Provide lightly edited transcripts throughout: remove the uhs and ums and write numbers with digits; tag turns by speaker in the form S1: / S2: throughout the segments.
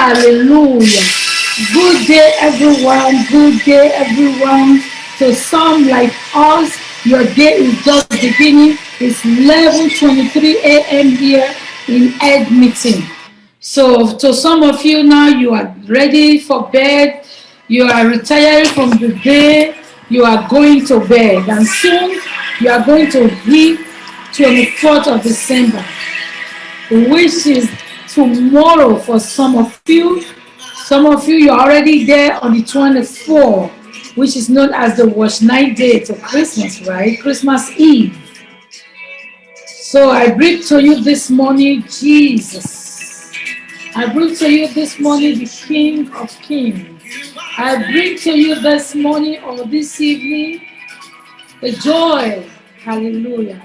S1: Hallelujah. Good day, everyone. Good day, everyone. To some like us, your day is just beginning. It's 11:23 a.m. here in Edmonton. So to some of you now, you are ready for bed. You are retiring from the day. You are going to bed. And soon, you are going to hit 24th of December, which is tomorrow for some of you. Some of you, you're already there on the 24th, which is known as the Wash Night Day to Christmas, right? Christmas Eve. So I bring to you this morning Jesus. I bring to you this morning the King of Kings. I bring to you this morning or this evening the joy. Hallelujah.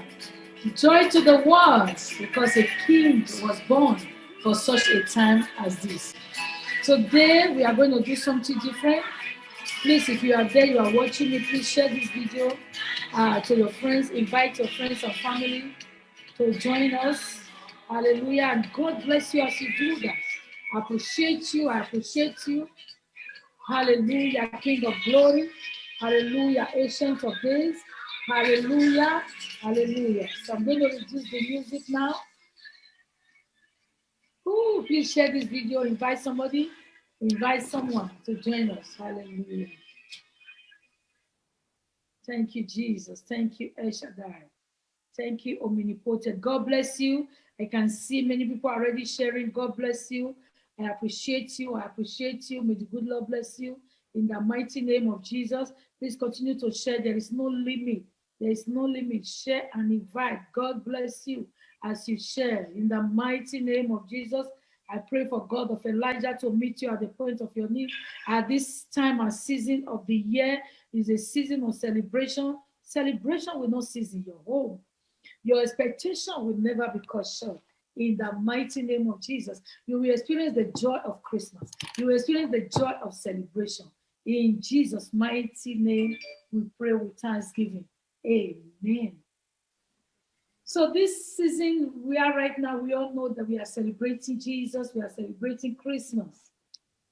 S1: Joy to the world, because a king was born for such a time as this. Today we are going to do something different. Please, if you are there, you are watching me, please share this video to your friends. Invite your friends and family to join us. Hallelujah. And God bless you as you do that. I appreciate you. I appreciate you. Hallelujah, King of glory. Hallelujah, Ancient of days. Hallelujah. Hallelujah. So I'm going to reduce the music now. Ooh, please share this video. Invite somebody. Invite someone to join us. Hallelujah. Thank you, Jesus. Thank you, El Shaddai. Thank you, Omnipotent. God bless you. I can see many people already sharing. God bless you. I appreciate you. I appreciate you. May the good Lord bless you. In the mighty name of Jesus, please continue to share. There is no limit. There is no limit. Share and invite. God bless you as you share. In the mighty name of Jesus, I pray for God of Elijah to meet you at the point of your need. At this time and season of the year is a season of celebration. Celebration will not cease in your home. Your expectation will never be cut short. In the mighty name of Jesus, you will experience the joy of Christmas. You will experience the joy of celebration. In Jesus' mighty name, we pray with thanksgiving. Amen. So this season we are right now, we all know that we are celebrating Jesus. We are celebrating Christmas,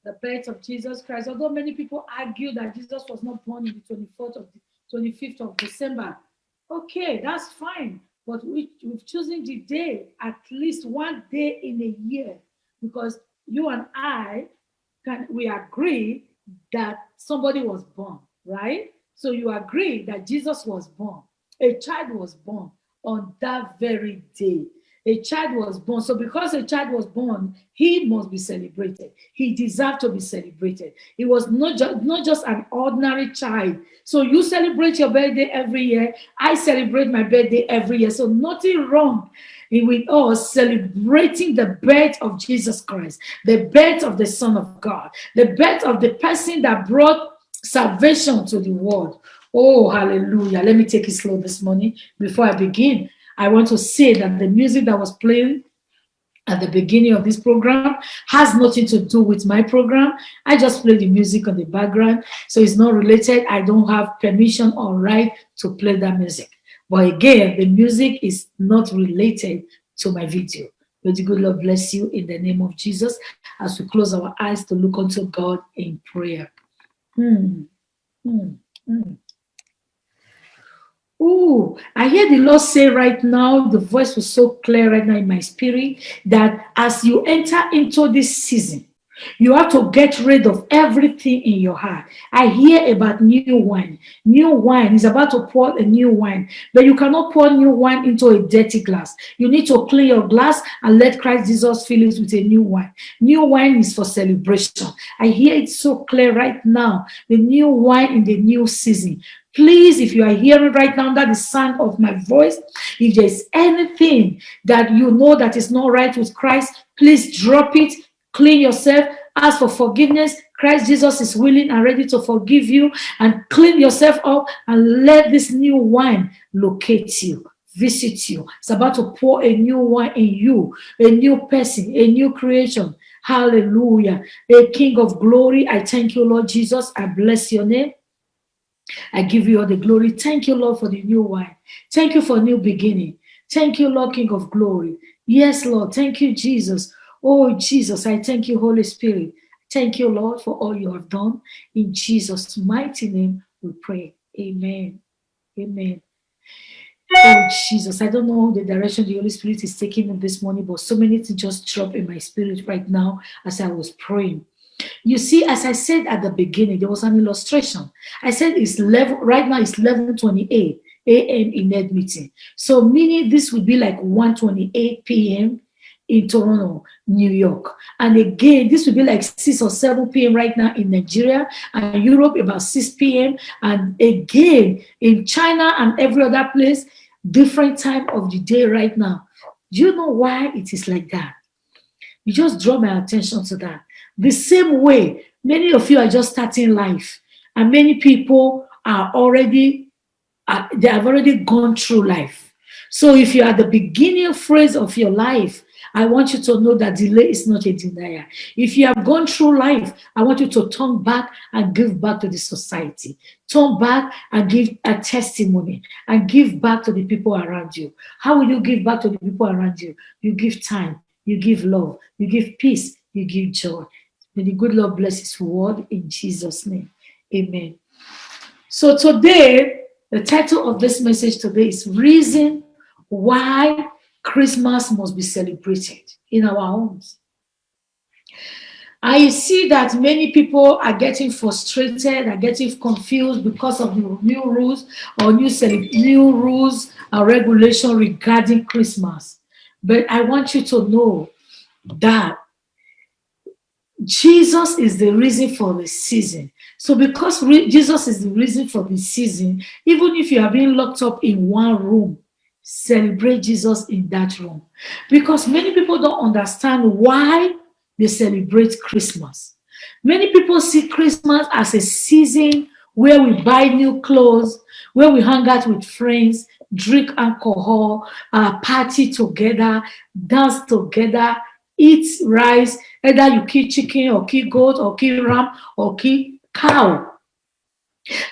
S1: the birth of Jesus Christ. Although many people argue that Jesus was not born in the 25th of December. Okay, that's fine. But we've chosen the day, at least one day in a year, because you and I we agree that somebody was born, right? So you agree that Jesus was born. A child was born on that very day. A child was born. So because a child was born, he must be celebrated. He deserved to be celebrated. It was not just an ordinary child. So you celebrate your birthday every year. I celebrate my birthday every year. So nothing wrong with us celebrating the birth of Jesus Christ, the birth of the Son of God, the birth of the person that brought salvation to the world. Oh, hallelujah. Let me take it slow this morning before I begin. I want to say that the music that was playing at the beginning of this program has nothing to do with my program. I just play the music on the background, so it's not related. I don't have permission or right to play that music. But again, the music is not related to my video. May the good Lord bless you in the name of Jesus as we close our eyes to look unto God in prayer. Ooh, I hear the Lord say right now, the voice was so clear right now in my spirit, that as you enter into this season, you have to get rid of everything in your heart. I hear about new wine. New wine is about to pour a new wine, but you cannot pour new wine into a dirty glass. You need to clean your glass and let Christ Jesus fill it with a new wine. New wine is for celebration. I hear it so clear right now. The new wine in the new season. Please, if you are hearing right now that the sound of my voice, if there's anything that you know that is not right with Christ, please drop it. Clean yourself, ask for forgiveness. Christ Jesus is willing and ready to forgive you, and clean yourself up and let this new wine locate you, visit you. It's about to pour a new wine in you, a new person, a new creation. Hallelujah. A King of glory, I thank you, Lord Jesus. I bless your name. I give you all the glory. Thank you, Lord, for the new wine. Thank you for a new beginning. Thank you, Lord, King of glory. Yes, Lord. Thank you, Jesus. Oh, Jesus, I thank you, Holy Spirit. Thank you, Lord, for all you have done. In Jesus' mighty name, we pray. Amen. Amen. Oh, Jesus, I don't know the direction the Holy Spirit is taking in this morning, but so many things just dropped in my spirit right now as I was praying. You see, as I said at the beginning, there was an illustration. I said it's right now it's 11:28 a.m. in Edmonton. So meaning this would be like 1:28 p.m. in Toronto, New York. And again, this would be like 6 or 7 p.m. right now in Nigeria and Europe, about 6 p.m. And again, in China and every other place, different time of the day right now. Do you know why it is like that? You just draw my attention to that. The same way, many of you are just starting life, and many people are already, they have already gone through life. So if you're at the beginning phase of your life, I want you to know that delay is not a denier. If you have gone through life, I want you to turn back and give back to the society. Turn back and give a testimony and give back to the people around you. How will you give back to the people around you? You give time, you give love, you give peace, you give joy. May the good Lord bless his word in Jesus' name. Amen. So today, the title of this message today is Reason Why Christmas Must Be Celebrated in Our Homes. I see that many people are getting frustrated, are getting confused because of the new rules or new rules and regulations regarding Christmas. But I want you to know that Jesus is the reason for the season. So because Jesus is the reason for the season, even if you are being locked up in one room, celebrate Jesus in that room. Because many people don't understand why they celebrate Christmas. Many people see Christmas as a season where we buy new clothes, where we hang out with friends, drink alcohol, party together, dance together, eat rice, either you kill chicken or kill goat or kill ram or kill cow.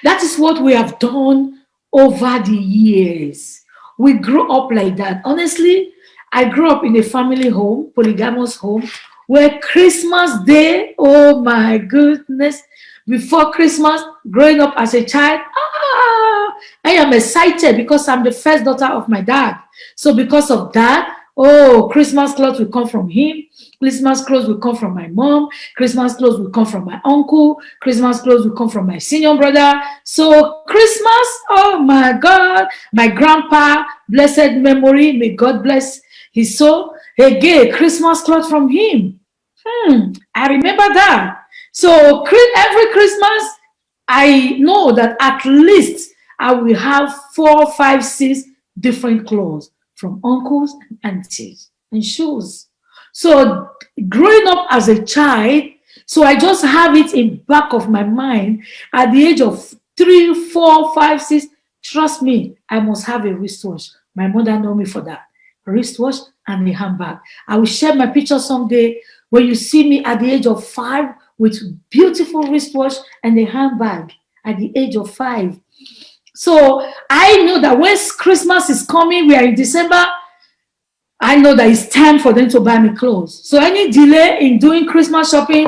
S1: That is what we have done over the years. We grew up like that. Honestly, I grew up in a family home, polygamous home, where Christmas Day, oh my goodness, before Christmas, growing up as a child, I am excited because I'm the first daughter of my dad. So because of that, oh, Christmas clothes will come from him. Christmas clothes will come from my mom. Christmas clothes will come from my uncle. Christmas clothes will come from my senior brother. So Christmas, oh my God, my grandpa, blessed memory, may God bless his soul, again, Christmas clothes from him. I remember that. So every Christmas, I know that at least I will have 4, 5, 6 different clothes from uncles and aunties and shoes. So growing up as a child, so I just have it in back of my mind at the age of 3, 4, 5, 6. Trust me, I must have a wristwatch. My mother know me for that. A wristwatch and a handbag. I will share my picture someday when you see me at the age of 5 with beautiful wristwatch and a handbag at the age of 5. So I know that when Christmas is coming, we are in December, I know that it's time for them to buy me clothes. So any delay in doing Christmas shopping,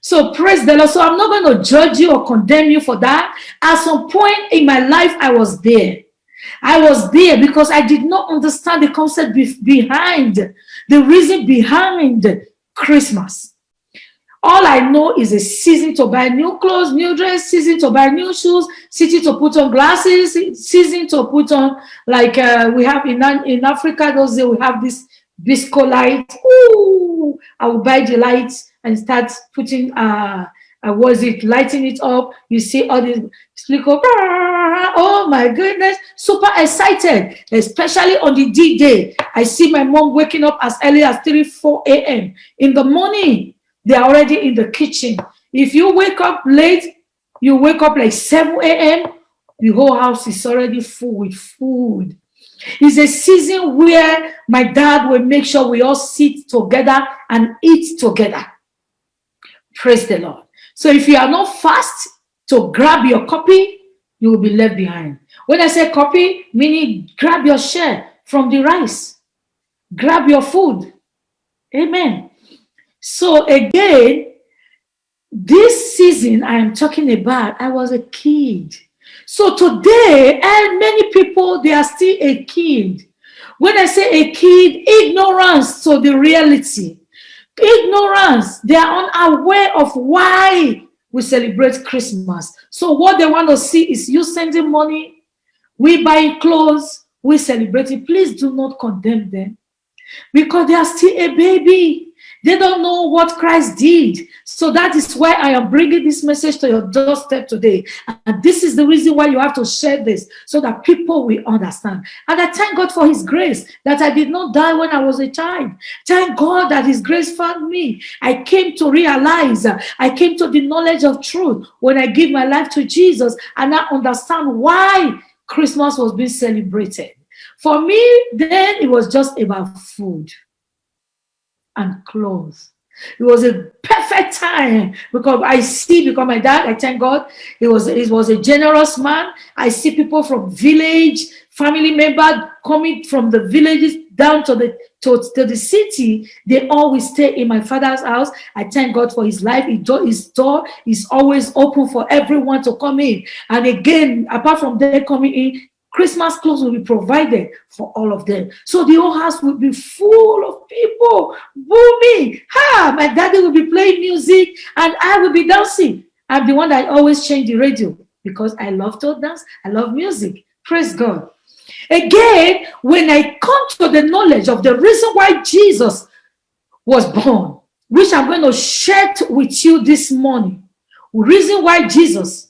S1: so praise the Lord. So I'm not going to judge you or condemn you for that. At some point in my life, I was there. I was there because I did not understand the concept behind, the reason behind Christmas. All I know is a season to buy new clothes, new dress, season to buy new shoes, season to put on glasses, season to put on, like we have in Africa, those days we have this disco light. Ooh, I will buy the lights and start putting, lighting it up. You see all these flicker. Oh my goodness, super excited, especially on the D-Day. I see my mom waking up as early as 3, 4 a.m. in the morning. They are already in the kitchen. If you wake up late, you wake up like 7 a.m., the whole house is already full with food. It's a season where my dad will make sure we all sit together and eat together. Praise the Lord. So if you are not fast to grab your copy, you will be left behind. When I say copy, meaning grab your share from the rice. Grab your food. Amen. So again, this season I am talking about, I was a kid. So today, and many people, they are still a kid. When I say a kid, ignorance to the reality. Ignorance. They are unaware of why we celebrate Christmas. So what they want to see is you sending money, we buy clothes, we celebrate it. Please do not condemn them because they are still a baby. They don't know what Christ did. So that is why I am bringing this message to your doorstep today. And this is the reason why you have to share this so that people will understand. And I thank God for his grace that I did not die when I was a child. Thank God that his grace found me. I came to realize, I came to the knowledge of truth when I give my life to Jesus and I understand why Christmas was being celebrated. For me, then it was just about food and clothes. It was a perfect time because my dad, I thank God, he was a generous man. I see people from village, family members coming from the villages down to the city. They always stay in my father's house. I thank God for his life. His door is always open for everyone to come in. And again, apart from them coming in, Christmas clothes will be provided for all of them. So the whole house will be full of people booming. My daddy will be playing music and I will be dancing. I'm the one that always change the radio because I love to dance. I love music. Praise God. Again, when I come to the knowledge of the reason why Jesus was born, which I'm going to share with you this morning, reason why Jesus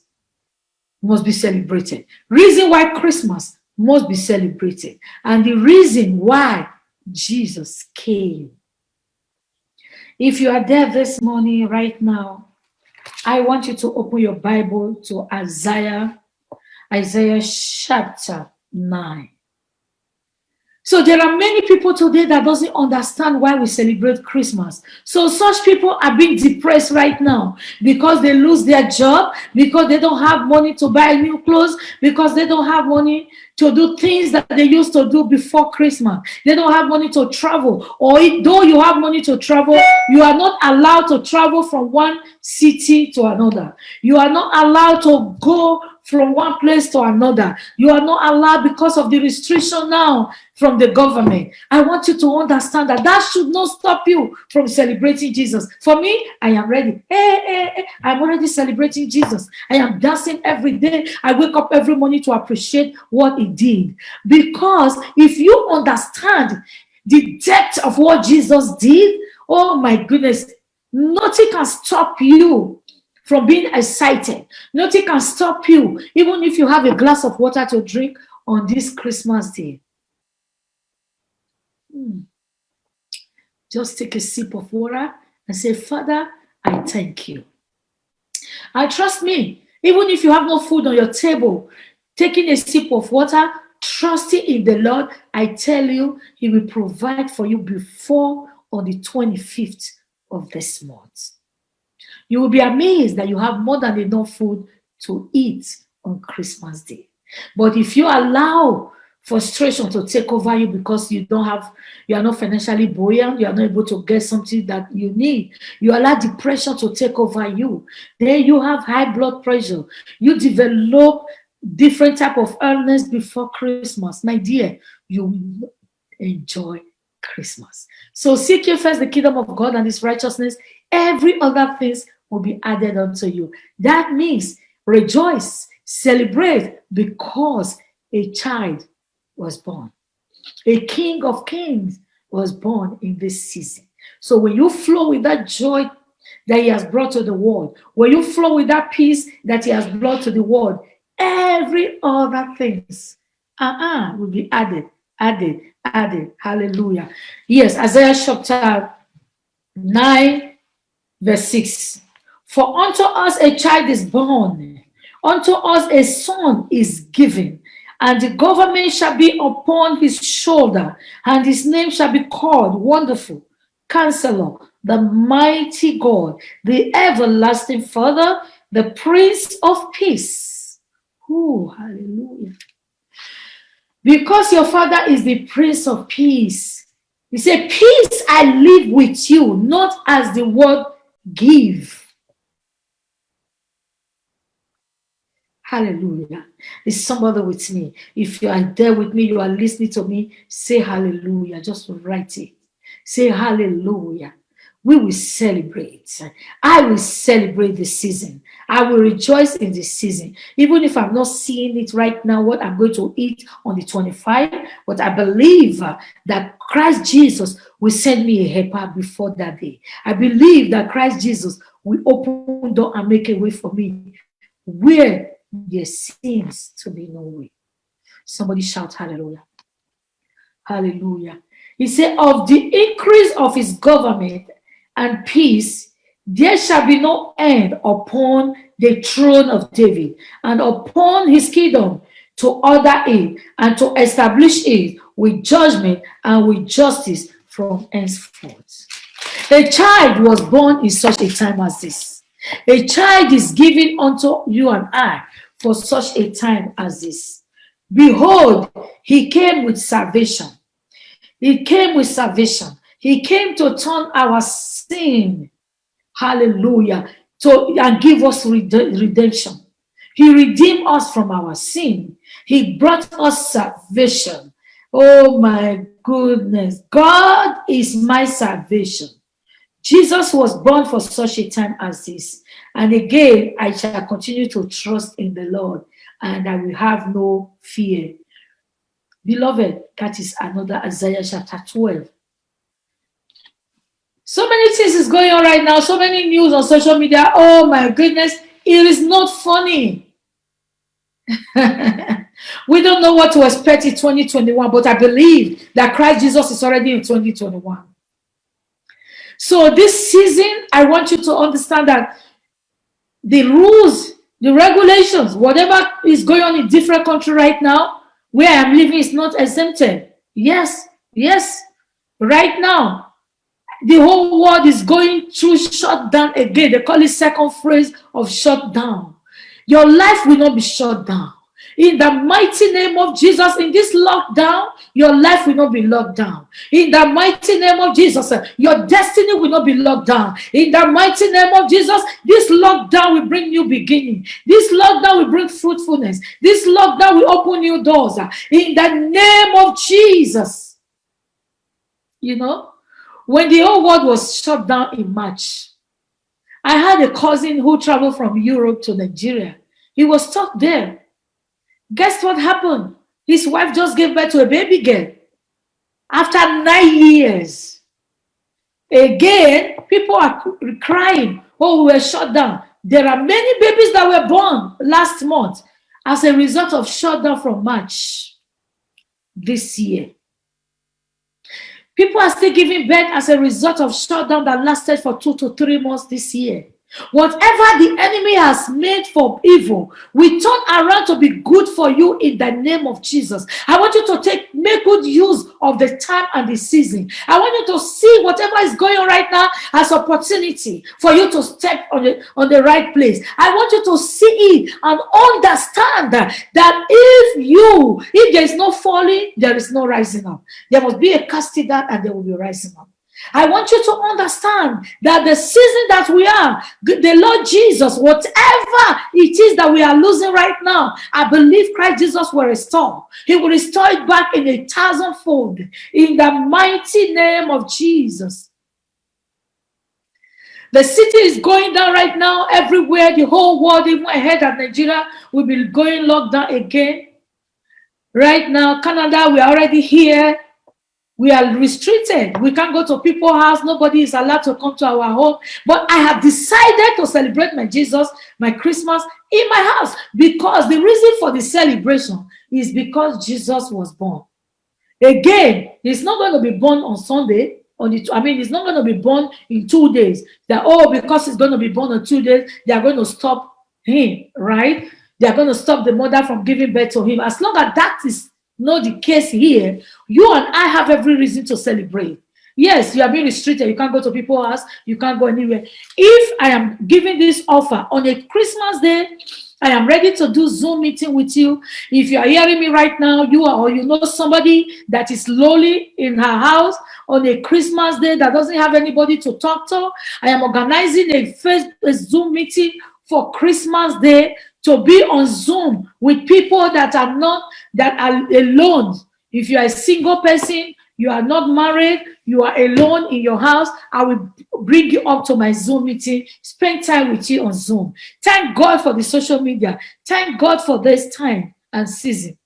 S1: must be celebrated. Reason why Christmas must be celebrated. And the reason why Jesus came. If you are there this morning, right now, I want you to open your Bible to Isaiah chapter 9. So there are many people today that doesn't understand why we celebrate Christmas. So such people are being depressed right now because they lose their job, because they don't have money to buy new clothes, because they don't have money to do things that they used to do before Christmas. They don't have money to travel. Or though you have money to travel, you are not allowed to travel from one city to another. You are not allowed to go from one place to another. You are not allowed because of the restriction now from the government. I want you to understand that should not stop you from celebrating Jesus. For me, I am ready. I'm already celebrating Jesus. I am dancing every day. I wake up every morning to appreciate what he did. Because if you understand the depth of what Jesus did, oh my goodness, nothing can stop you from being excited. Nothing can stop you, even if you have a glass of water to drink on this Christmas day. Just take a sip of water and say, Father, I thank you. And trust me, even if you have no food on your table, taking a sip of water, trusting in the Lord, I tell you, he will provide for you before on the 25th of this month. You will be amazed that you have more than enough food to eat on Christmas Day. But if you allow frustration to take over you because you are not financially buoyant, you are not able to get something that you need, you allow depression to take over you, then you have high blood pressure, you develop different type of illness before Christmas. My dear, you will enjoy Christmas. So seek ye first the kingdom of God and his righteousness, every other things will be added unto you. That means rejoice, celebrate, because a child was born. A King of Kings was born in this season. So when you flow with that joy that he has brought to the world, when you flow with that peace that he has brought to the world, every other things will be added. Hallelujah. Yes, Isaiah chapter 9 verse 6. For unto us a child is born, unto us a son is given, and the government shall be upon his shoulder, and his name shall be called Wonderful, Counselor, the Mighty God, the Everlasting Father, the Prince of Peace. Oh, hallelujah. Because your Father is the Prince of Peace, He said, peace I live with you, not as the world give. Hallelujah. Is somebody with me? If you are there with me, you are listening to me, say hallelujah. Just write it. Say hallelujah. We will celebrate. I will celebrate the season. I will rejoice in the season. Even if I'm not seeing it right now, what I'm going to eat on the 25th, but I believe that Christ Jesus will send me a helper before that day. I believe that Christ Jesus will open door and make a way for me where there seems to be no way. Somebody shout hallelujah. Hallelujah. He said, of the increase of his government and peace, there shall be no end upon the throne of David and upon his kingdom, to order it and to establish it with judgment and with justice from henceforth. A child was born in such a time as this. A child is given unto you and I for such a time as this. Behold, he came with salvation. He came with salvation. He came to turn our sin, hallelujah, and give us redemption. He redeemed us from our sin. He brought us salvation. Oh my goodness. God is my salvation. Jesus was born for such a time as this. And again, I shall continue to trust in the Lord, and I will have no fear. Beloved, that is another Isaiah chapter 12. So many things is going on right now, so many news on social media. Oh my goodness, it is not funny. We don't know what to expect in 2021, but I believe that Christ Jesus is already in 2021. So this season, I want you to understand that the rules, the regulations, whatever is going on in different countries right now, where I'm living is not exempted. Yes, yes. Right now, the whole world is going through shutdown again. They call it second phase of shutdown. Your life will not be shut down. In the mighty name of Jesus, in this lockdown, your life will not be locked down. In the mighty name of Jesus, your destiny will not be locked down. In the mighty name of Jesus, this lockdown will bring new beginning. This lockdown will bring fruitfulness. This lockdown will open new doors. In the name of Jesus. You know, when the whole world was shut down in March, I had a cousin who traveled from Europe to Nigeria. He was stuck there. Guess what happened? His wife just gave birth to a baby girl. After 9 years. Again, people are crying, oh, we were shut down. There are many babies that were born last month as a result of shutdown from March this year. People are still giving birth as a result of shutdown that lasted for 2 to 3 months this year. Whatever the enemy has made for evil, we turn around to be good for you in the name of Jesus. I want you to make good use of the time and the season. I want you to see whatever is going on right now as opportunity for you to step on the right place. I want you to see it and understand that if there is no falling, there is no rising up. There must be a casting down and there will be rising up. I want you to understand that the season that we are, the Lord Jesus, whatever it is that we are losing right now, I believe Christ Jesus will restore. He will restore it back in 1,000-fold in the mighty name of Jesus. The city is going down right now everywhere. The whole world, even ahead of Nigeria, will be going lockdown again. Right now, Canada, we are already here. We are restricted. We can't go to people's house. Nobody is allowed to come to our home. But I have decided to celebrate my Jesus, my Christmas in my house, because the reason for the celebration is because Jesus was born. Again, he's not going to be born on Sunday. He's not going to be born in 2 days. Because he's going to be born on 2 days, they are going to stop him, right? They are going to stop the mother from giving birth to him. As long as that is not the case here, you and I have every reason to celebrate. Yes, you are being restricted. You can't go to people's house. You can't go anywhere. If I am giving this offer on a Christmas day, I am ready to do Zoom meeting with you. If you are hearing me right now, you are, or you know somebody that is lonely in her house on a Christmas day that doesn't have anybody to talk to, I am organizing a Zoom meeting for Christmas Day to be on Zoom with people that are alone. If you are a single person, you are not married, you are alone in your house, I will bring you up to my Zoom meeting, spend time with you on Zoom. Thank God for the social media. Thank God for this time and season.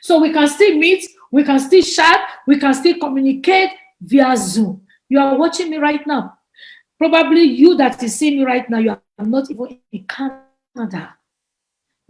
S1: So we can still meet, we can still chat, we can still communicate via Zoom. You are watching me right now. Probably you that is seeing me right now, you are not even in Canada.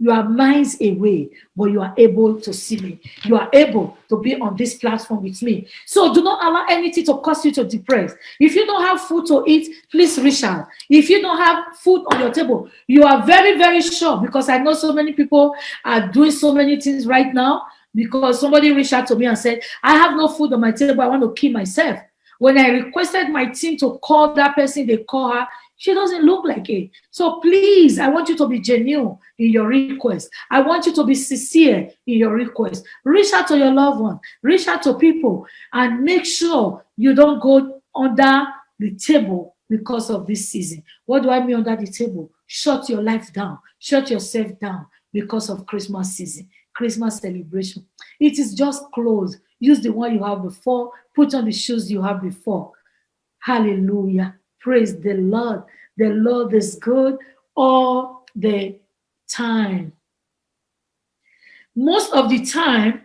S1: You are miles away, but you are able to see me. You are able to be on this platform with me. So do not allow anything to cause you to depress. If you don't have food to eat, please reach out. If you don't have food on your table, you are very, very sure, because I know so many people are doing so many things right now, because somebody reached out to me and said, I have no food on my table, I want to kill myself. When I requested my team to call that person, they call her, she doesn't look like it. So please, I want you to be genuine in your request. I want you to be sincere in your request. Reach out to your loved one. Reach out to people and make sure you don't go under the table because of this season. What do I mean under the table? Shut your life down. Shut yourself down because of Christmas season, Christmas celebration. It is just clothes. Use the one you have before. Put on the shoes you have before. Hallelujah. Praise the Lord. The Lord is good all the time. Most of the time,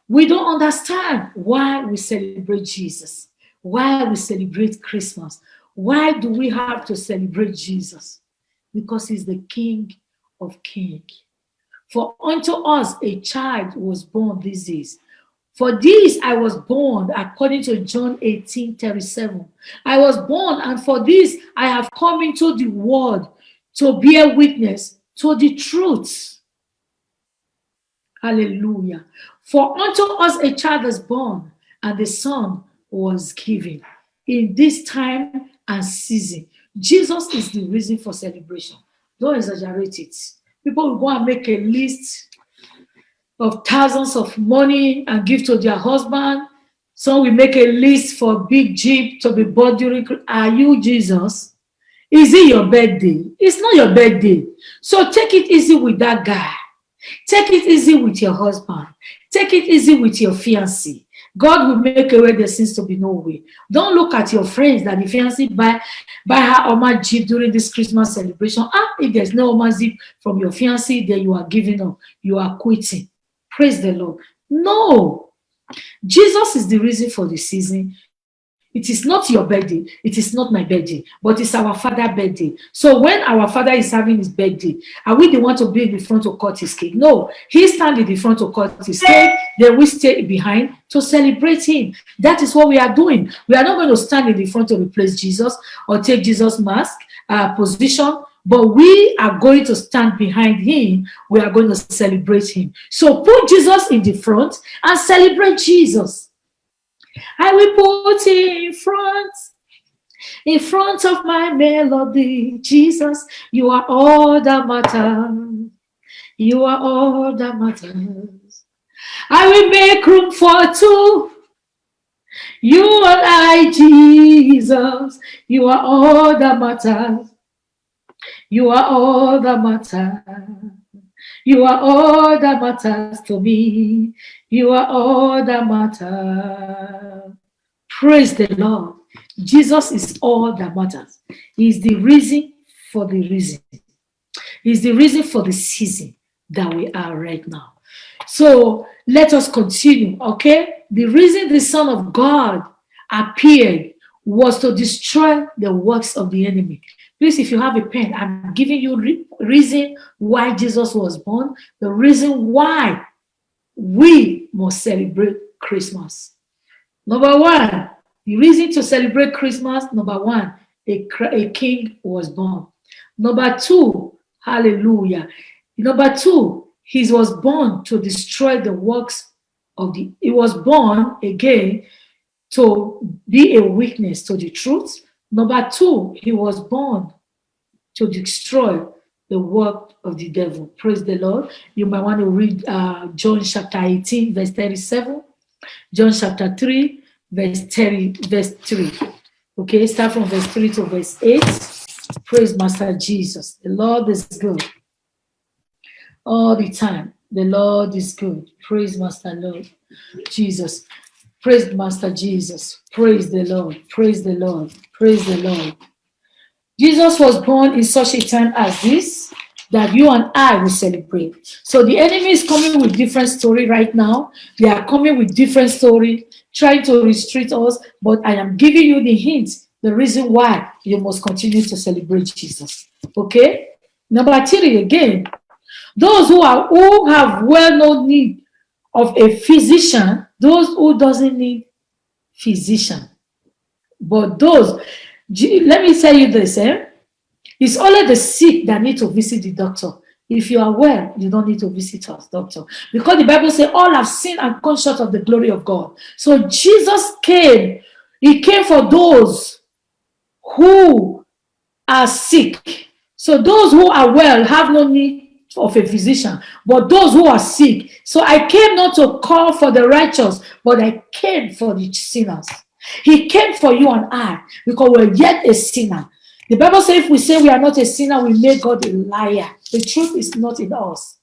S1: we don't understand why we celebrate Jesus, why we celebrate Christmas. Why do we have to celebrate Jesus? Because he's the King of Kings. For unto us a child was born these days. For this I was born, according to John 18:37. I was born, and for this I have come into the world to bear witness to the truth. Hallelujah. For unto us a child is born, and the son was given. In this time and season, Jesus is the reason for celebration. Don't exaggerate it. People will go and make a list of thousands of money and give to their husband. Some will make a list for big jeep to be bought during. Are you Jesus? Is it your birthday? It's not your birthday. So take it easy with that guy. Take it easy with your husband. Take it easy with your fiancé. God will make a way there seems to be no way. Don't look at your friends that the fiancé buy her Oma Jeep during this Christmas celebration. If there's no Oma Jeep from your fiancé, then you are giving up. You are quitting. Praise the Lord. No. Jesus is the reason for the season. It is not your birthday. It is not my birthday, but it's our Father's birthday. So when our Father is having his birthday, are we the one to be in the front to cut his cake? No. He stands in the front to cut his cake. Then we stay behind to celebrate him. That is what we are doing. We are not going to stand in the front to replace Jesus or take Jesus' mask position. But we are going to stand behind him. We are going to celebrate him. So put Jesus in the front and celebrate Jesus. I will put him in front of my melody. Jesus, you are all that matters. You are all that matters. I will make room for two. You and I, Jesus, you are all that matters. You are all that matters. You are all that matters to me. You are all that matters. Praise the Lord. Jesus is all that matters. He is the reason for the reason. He is the reason for the season that we are right now. So let us continue, okay? The reason the Son of God appeared was to destroy the works of the enemy. Please, if you have a pen, I'm giving you reason why Jesus was born, the reason why we must celebrate Christmas. Number one, the reason to celebrate Christmas, number one, a king was born. Number two, hallelujah. Number two, he was born to destroy the works of the, he was born again to be a witness to the truth. Number two, he was born to destroy the work of the devil. Praise the Lord. You might want to read John chapter 18, verse 37. John chapter 3, verse 3. Okay, start from verse 3 to verse 8. Praise Master Jesus. The Lord is good. All the time. The Lord is good. Praise Master Lord Jesus. Praise Master Jesus. Praise the Lord. Praise the Lord. Praise the Lord. Jesus was born in such a time as this that you and I will celebrate. So the enemy is coming with different story right now. They are coming with different story, trying to restrict us, but I am giving you the hint, the reason why you must continue to celebrate Jesus. Okay? Number 3 again, those who have well-known need of a physician, those who doesn't need physician. But those, let me tell you this, it's only the sick that need to visit the doctor. If you are well, you don't need to visit us, doctor. Because the Bible says all have sinned and come short of the glory of God. So Jesus came. He came for those who are sick. So those who are well have no need of a physician, but those who are sick. So I came not to call for the righteous, but I came for the sinners. He came for you and I because we're yet a sinner. The Bible says if we say we are not a sinner, we make God a liar. The truth is not in us.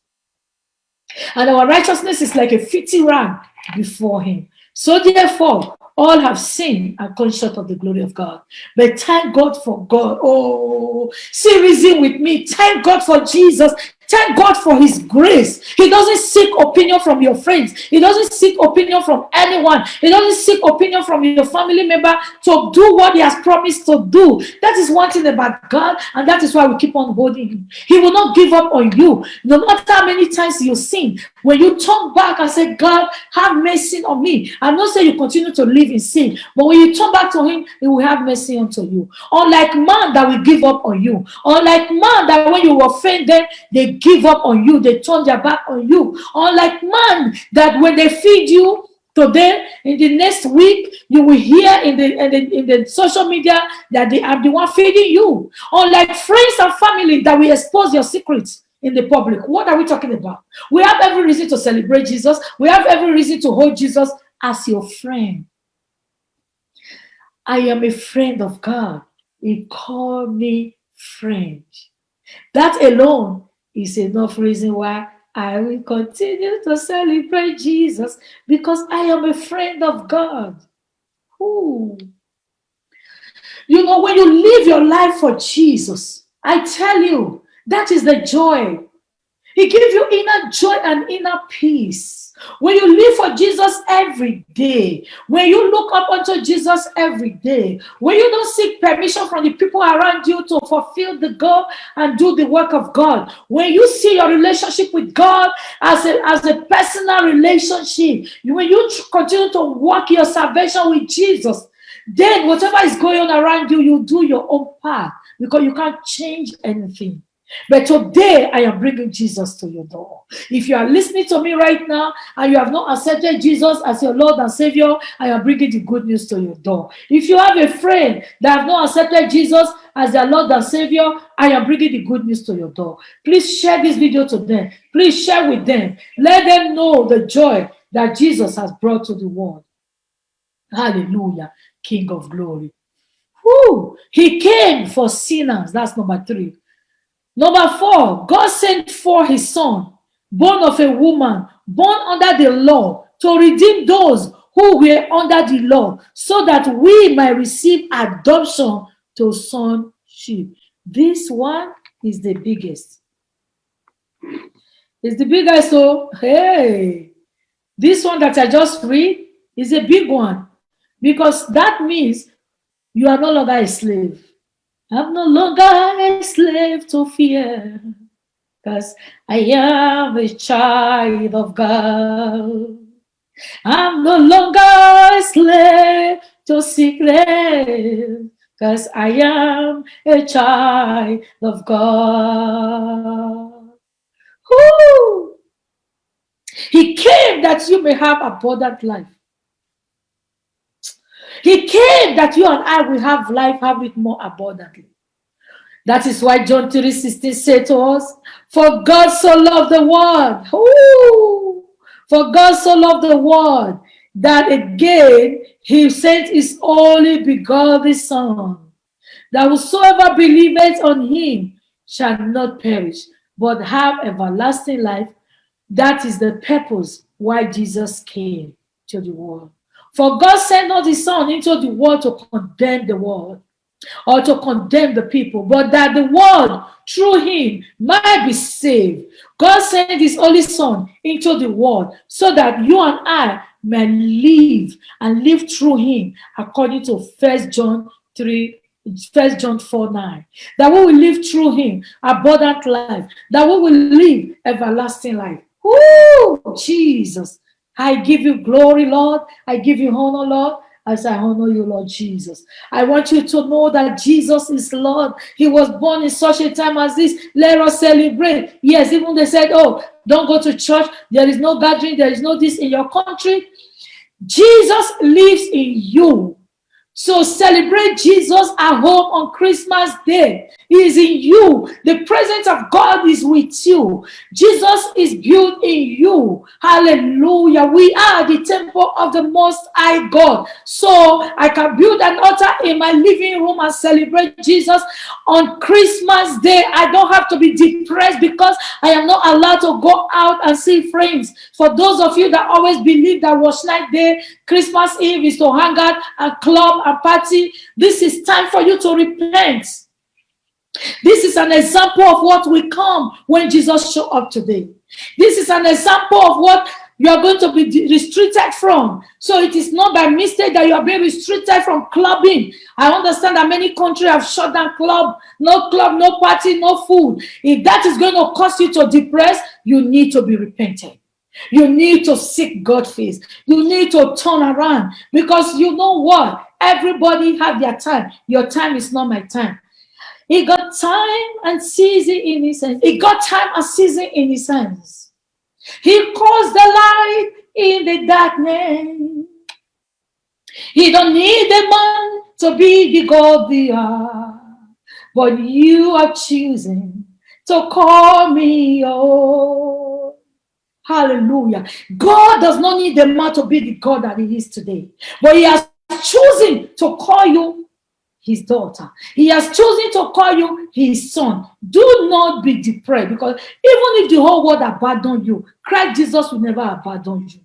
S1: And our righteousness is like a filthy rag before him. So therefore, all have sinned and come short of the glory of God. But thank God for God. Oh, see reason with me. Thank God for Jesus. Thank God for his grace. He doesn't seek opinion from your friends. He doesn't seek opinion from anyone. He doesn't seek opinion from your family member to do what he has promised to do. That is one thing about God, and that is why we keep on holding him. He will not give up on you. No matter how many times you sin, when you turn back and say, God, have mercy on me. I'm not saying you continue to live in sin, but when you turn back to him, he will have mercy unto you. Unlike man that will give up on you. Unlike man that when you offend them, they give up on you. They turn their back on you. Unlike man that when they feed you today, in the next week, you will hear in the social media that they are the one feeding you. Unlike friends and family that will expose your secrets in the public. What are we talking about? We have every reason to celebrate Jesus. We have every reason to hold Jesus as your friend. I am a friend of God. He called me friend. That alone is enough reason why I will continue to celebrate Jesus, because I am a friend of God. Ooh. You know, when you live your life for Jesus, I tell you, that is the joy. He gives you inner joy and inner peace. When you live for Jesus every day, when you look up unto Jesus every day, when you don't seek permission from the people around you to fulfill the goal and do the work of God, when you see your relationship with God as a personal relationship, when you continue to walk your salvation with Jesus, then whatever is going on around you, you do your own part because you can't change anything. But today, I am bringing Jesus to your door. If you are listening to me right now and you have not accepted Jesus as your Lord and Savior, I am bringing the good news to your door. If you have a friend that have not accepted Jesus as their Lord and Savior, I am bringing the good news to your door. Please share this video to them. Please share with them. Let them know the joy that Jesus has brought to the world. Hallelujah, King of glory. Woo! He came for sinners. That's number 3. Number 4, God sent for his son, born of a woman, born under the law, to redeem those who were under the law, so that we might receive adoption to sonship. This one is the biggest. It's the biggest. So, hey, this one that I just read is a big one, because that means you are no longer a slave. I'm no longer a slave to fear, because I am a child of God. I'm no longer a slave to sickness, because I am a child of God. Woo! He came that you may have abundant life. He came that you and I will have life, have it more abundantly. That is why John 3:16 said to us, for God so loved the world. Ooh, for God so loved the world that again he sent his only begotten Son, that whosoever believeth on him shall not perish, but have everlasting life. That is the purpose why Jesus came to the world. For God sent not his Son into the world to condemn the world, or to condemn the people, but that the world through him might be saved. God sent his only Son into the world so that you and I may live and live through him, according to 1 John 4:9. That we will live through him abundant life, that we will live everlasting life. Woo! Jesus, I give you glory, Lord. I give you honor, Lord, as I honor you, Lord Jesus. I want you to know that Jesus is Lord. He was born in such a time as this. Let us celebrate. Yes, even they said, oh, don't go to church. There is no gathering. There is no this in your country. Jesus lives in you. So celebrate Jesus at home on Christmas Day. He is in you. The presence of God is with you. Jesus is built in you. Hallelujah. We are the temple of the Most High God. So I can build an altar in my living room and celebrate Jesus on Christmas Day. I don't have to be depressed because I am not allowed to go out and see friends. For those of you that always believe that Wash Night Day, Christmas Eve is to hang out and club and party, this is time for you to repent. This is an example of what will come when Jesus shows up today. This is an example of what you are going to be restricted from. So it is not by mistake that you are being restricted from clubbing. I understand that many countries have shut down club, no party, no food. If that is going to cause you to depress, you need to be repentant. You need to seek God's face. You need to turn around, because you know what? Everybody have their time. Your time is not my time. He got time and season in his hands. He got time and season in his hands. He calls the light in the darkness. He don't need a man to be the God they are, but you are choosing to call me your. Hallelujah. God does not need a man to be the God that he is today, but he has chosen to call you his daughter. He has chosen to call you his son. Do not be depressed, because even if the whole world abandon you, Christ Jesus will never abandon you.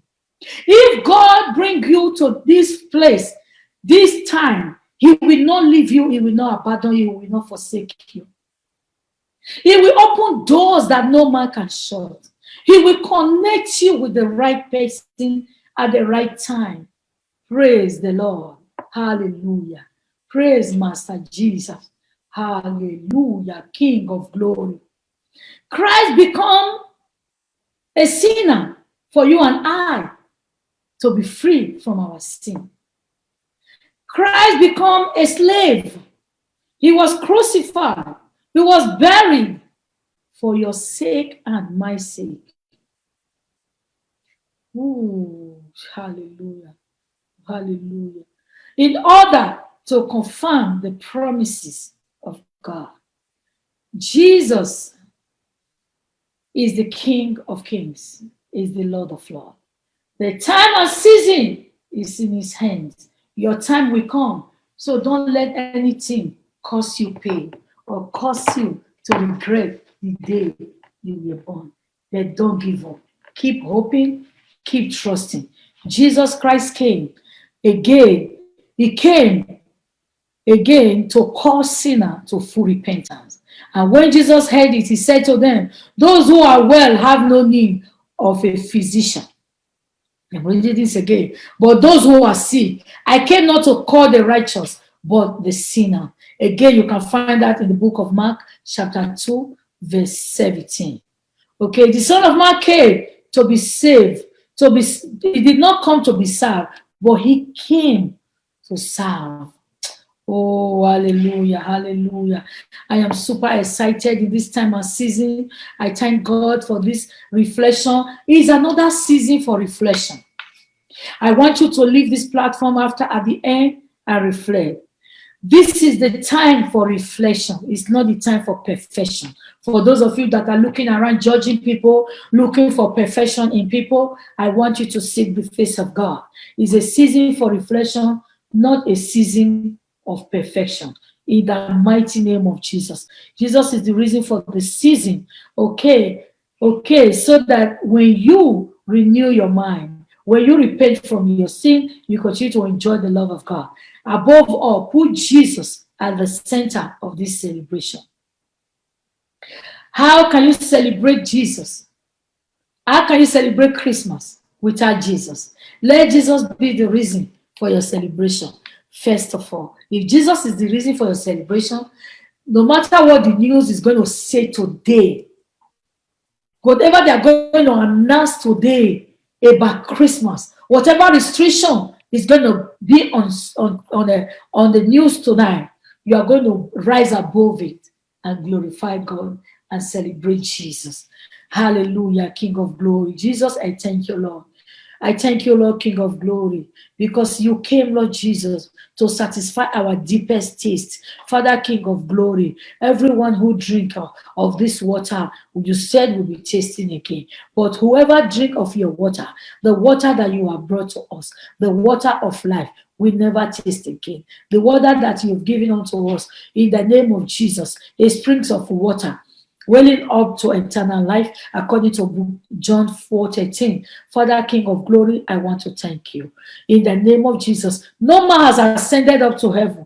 S1: If God bring you to this place, this time, he will not leave you. He will not abandon you. He will not forsake you. He will open doors that no man can shut. He will connect you with the right person at the right time. Praise the Lord. Hallelujah. Praise Master Jesus. Hallelujah. King of glory. Christ become a sinner for you and I to be free from our sin. Christ become a slave. He was crucified. He was buried for your sake and my sake. Ooh, hallelujah. Hallelujah. In order to confirm the promises of God. Jesus is the King of Kings, is the Lord of Lords. The time and season is in his hands. Your time will come. So don't let anything cause you pain or cause you to regret the day you were born. But don't give up. Keep hoping, keep trusting. Jesus Christ came again. He came again to call sinner to full repentance. And when Jesus heard it, he said to them, those who are well have no need of a physician. And we did this again. But those who are sick, I came not to call the righteous, but the sinner. Again, you can find that in the book of Mark, chapter 2, verse 17. Okay, the Son of Man came to be saved. He did not come to be served, but he came to serve. Oh, hallelujah, hallelujah. I am super excited in this time and season. I thank God for this reflection. It's another season for reflection. I want you to leave this platform at the end and reflect. This is the time for reflection. It's not the time for perfection. For those of you that are looking around, judging people, looking for perfection in people, I want you to seek the face of God. It's a season for reflection, not a season of perfection. In the mighty name of Jesus. Jesus is the reason for the season. Okay, so that when you renew your mind, when you repent from your sin, you continue to enjoy the love of God. Above all, put Jesus at the center of this celebration. How can you celebrate Jesus? How can you celebrate Christmas without Jesus? Let Jesus be the reason for your celebration. First of all, if Jesus is the reason for your celebration, no matter what the news is going to say today, whatever they are going to announce today about Christmas, whatever restriction is going to be on the news tonight, you are going to rise above it and glorify God and celebrate Jesus. Hallelujah, King of glory. Jesus, I thank you, Lord. I thank you, Lord, King of glory, because you came, Lord Jesus, to satisfy our deepest taste. Father, King of glory, everyone who drink of this water, you said will be tasting again. But whoever drink of your water, the water that you have brought to us, the water of life, we never taste again. The water that you've given unto us, in the name of Jesus, a springs of water, welling up to eternal life, according to John 4:13. Father, King of glory, I want to thank you. In the name of Jesus, no man has ascended up to heaven,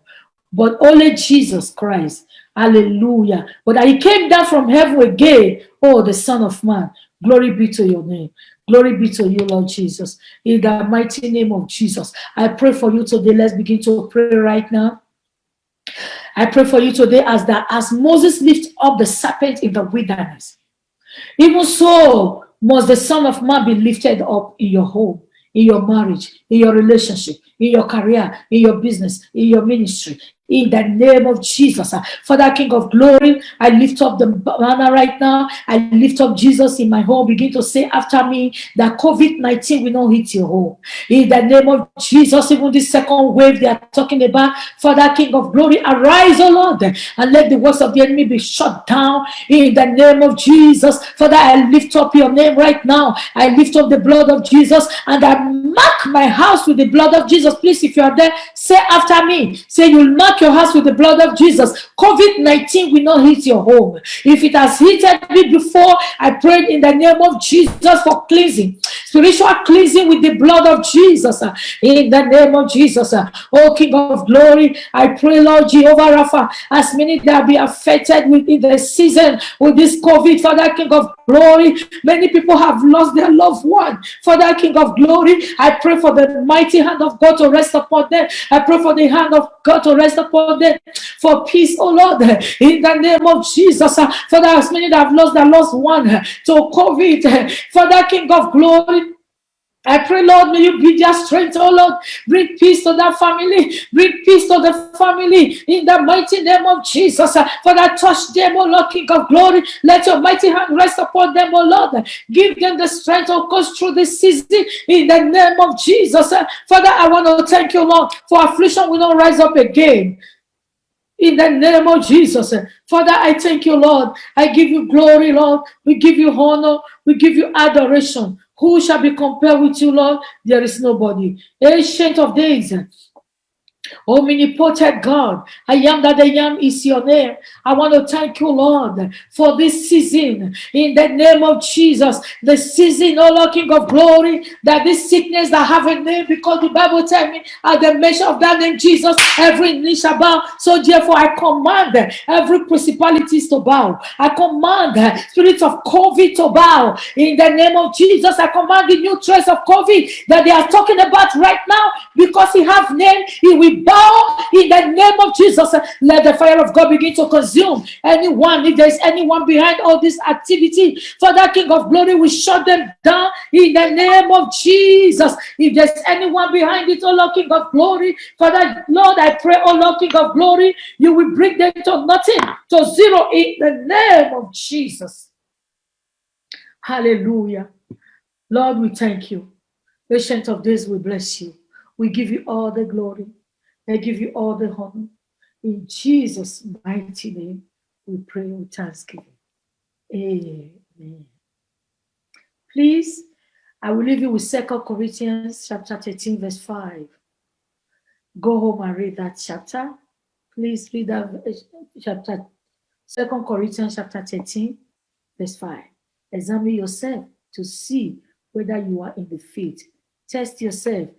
S1: but only Jesus Christ. Hallelujah. But that he came down from heaven again, oh, the Son of Man. Glory be to your name. Glory be to you, Lord Jesus. In the mighty name of Jesus, I pray for you today. Let's begin to pray right now. I pray for you today as Moses lifted up the serpent in the wilderness. Even so must the Son of Man be lifted up in your home, in your marriage, in your relationship, in your career, in your business, in your ministry. In the name of Jesus. Father, King of glory, I lift up the banner right now. I lift up Jesus in my home. Begin to say after me that COVID-19 will not hit your home. In the name of Jesus, even this second wave they are talking about, Father, King of glory, arise, O Lord, and let the works of the enemy be shut down. In the name of Jesus, Father, I lift up your name right now. I lift up the blood of Jesus and I mark my house with the blood of Jesus. Please, if you are there, say after me. Say you'll mark your house with the blood of Jesus. COVID-19 will not hit your home. If it has hit me before, I prayed in the name of Jesus for cleansing, spiritual cleansing with the blood of Jesus. In the name of Jesus. Oh, King of glory, I pray, Lord Jehovah Rapha, as many that be affected within the season with this COVID, Father, King of glory, many people have lost their loved one. Father, King of glory, I pray for the mighty hand of God to rest upon them. I pray for the hand of God to rest upon them for peace, oh Lord, in the name of Jesus. Father, as many that have lost their loved one to COVID, Father, King of glory, I pray, Lord, may you be their strength, oh Lord. Bring peace to that family. Bring peace to the family in the mighty name of Jesus. Father, touch them, oh Lord, King of glory. Let your mighty hand rest upon them, oh Lord. Give them the strength to go through this season in the name of Jesus. Father, I want to thank you, Lord, for affliction will not rise up again. In the name of Jesus. Father, I thank you, Lord. I give you glory, Lord. We give you honor. We give you adoration. Who shall be compared with you, Lord? There is nobody. Ancient of days, omnipotent God, I am that I am is your name. I want to thank you, Lord, for this season. In the name of Jesus, the season, oh Lord, King of glory, that this sickness that have a name, because the Bible tells me at the mention of that name, Jesus, every knee shall bow. So therefore, I command every principalities to bow. I command spirits of COVID to bow. In the name of Jesus, I command the new trace of COVID that they are talking about right now, because he have name, he will bow in the name of Jesus. Let the fire of God begin to consume anyone. If there's anyone behind all this activity, Father, King of glory, we shut them down in the name of Jesus. If there's anyone behind it, oh Lord, King of glory, Father, Lord, I pray, oh Lord, King of glory, you will bring them to nothing, to zero in the name of Jesus. Hallelujah. Lord, we thank you. Ancient of days, we bless you. We give you all the glory. I give you all the honor. In Jesus' mighty name, we pray with thanksgiving. Amen. Please, I will leave you with 2 Corinthians chapter 13, verse 5. Go home and read that chapter. Please read that chapter, 2 Corinthians chapter 13, verse 5. Examine yourself to see whether you are in the faith. Test yourself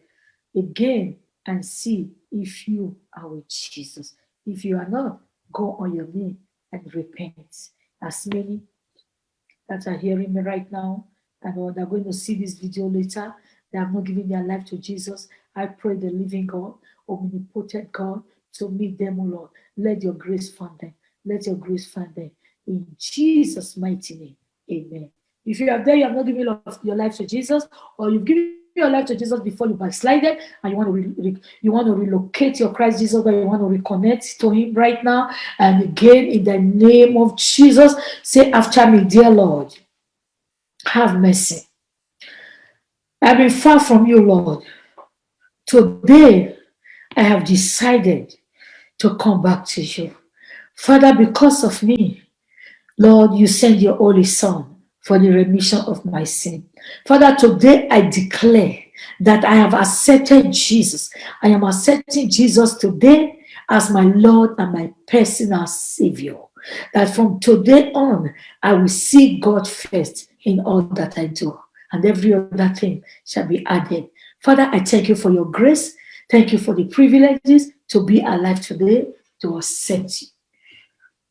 S1: again and see if you are with Jesus. If you are not, go on your knee and repent. As many that are hearing me right now and they're going to see this video later, they have not given their life to Jesus, I pray the living God, omnipotent God, to meet them, O Lord. Let your grace find them. Let your grace find them. In Jesus' mighty name, amen. If you are there, you have not given your life to Jesus, or you've given your life to Jesus before you backslided, and you want to relocate your Christ Jesus, but you want to reconnect to him right now, and again, in the name of Jesus, say after me, dear Lord, have mercy. I've been far from you, Lord. Today, I have decided to come back to you. Father, because of me, Lord, you send your only Son for the remission of my sin. Father, today I declare that I have accepted Jesus. I am accepting Jesus today as my Lord and my personal Savior. That from today on, I will see God first in all that I do, and every other thing shall be added. Father, I thank you for your grace. Thank you for the privileges to be alive today, to accept you,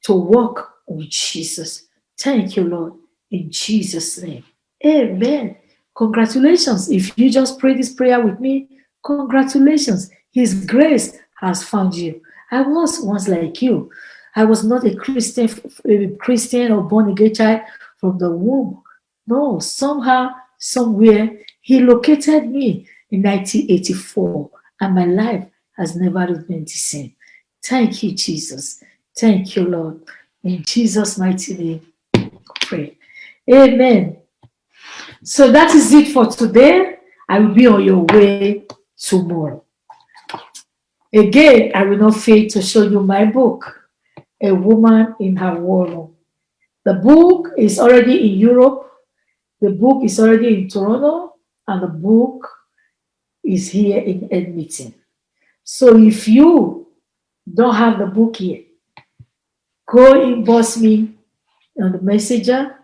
S1: to walk with Jesus. Thank you, Lord, in Jesus' name. Amen. Congratulations. If you just pray this prayer with me, congratulations. His grace has found you. I was once like you. I was not a Christian or born again child from the womb. No, somehow, somewhere, he located me in 1984, and my life has never been the same. Thank you, Jesus. Thank you, Lord. In Jesus' mighty name, pray. Amen. So that is it for today. I will be on your way tomorrow. Again, I will not fail to show you my book, A Woman in Her War Room. The book is already in Europe. The book is already in Toronto. And the book is here in Edmonton. So if you don't have the book yet, go inbox me on the messenger.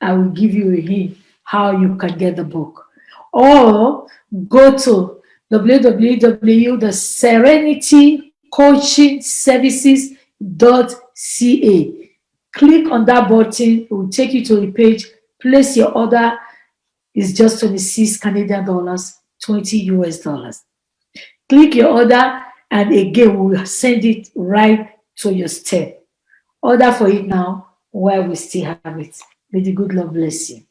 S1: I will give you a hint how you can get the book. Or go to www.serenitycoachingservices.ca. Click on that button. It will take you to the page. Place your order. It's just 26 Canadian dollars, 20 US dollars. Click your order, and again, we will send it right to your step. Order for it now while we still have it. May the good Lord bless you.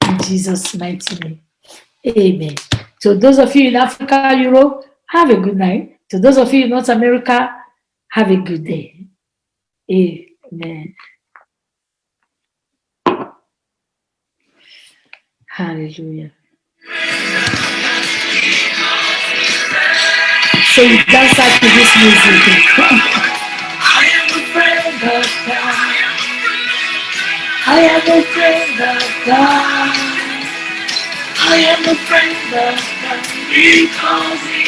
S1: In Jesus' mighty name. Amen. To those of you in Africa, Europe, have a good night. To those of you in North America, have a good day. Amen. Hallelujah. So you dance out to this music. I am a friend of God. I am a friend of God. I am a friend of God. Because he